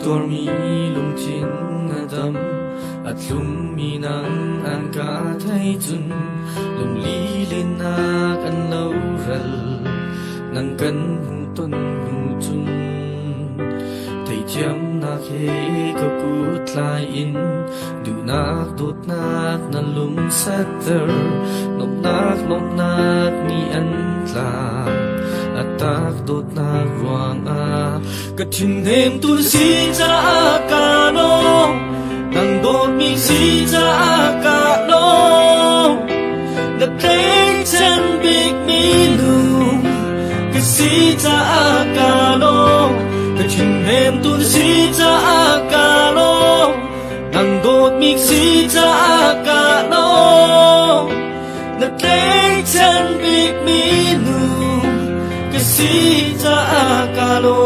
ตัวมีลงทิ้งดำอัดลุมมีนางอ่างกาไทยจุนลงลีเลนนากันเล่ารัลนังกันหูต้นหูจุนไทยเทียมนาเคก็กูทลายอินดูนักโดดนักนั่นลุมเซตเตอร์นมนักมีอันตลาtak dot na ruang katin hem tu si cha ka no nang dot mi si cha ka no the play ten big me lu ka si cha ka no katin hem tu si cha ka no nang dot mi si cha ka no the play ten big me lu Sita akalo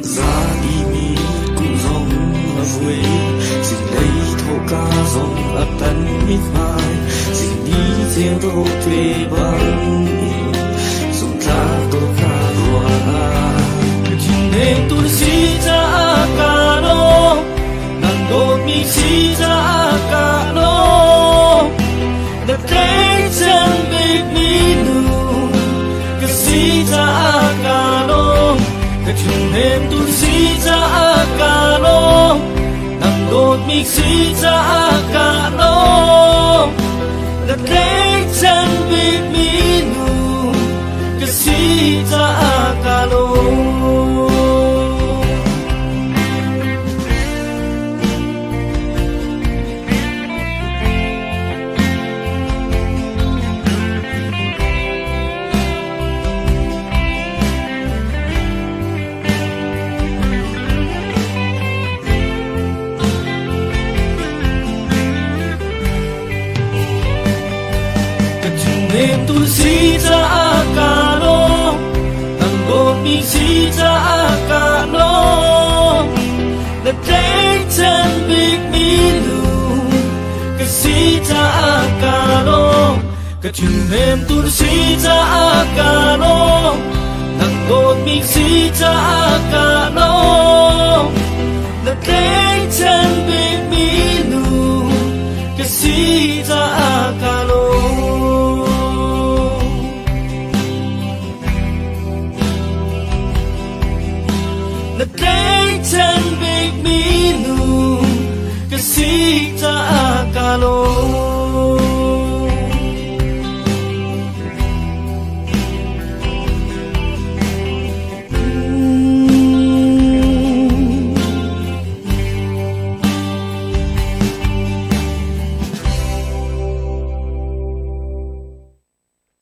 Za imi cũng dòng vui Xin lấy thô ca dòng ấp tấn mít mai Xin đi riêng đô thuê bằng Dùng ra đô ca Em tu si cha ka no nang do mi si cha ka no the place and make me new ka si cha ka no ka chung em tu si cha ka no nang do mi si cha ka no the place and make me new ka si cha ka no Em tu si cha ka no nang go mi si cha ka no the place and make me lu ka si cha ka no ka chung em tu si cha ka no nang go mi si cha ka no the place and make me lu ka si cha ka no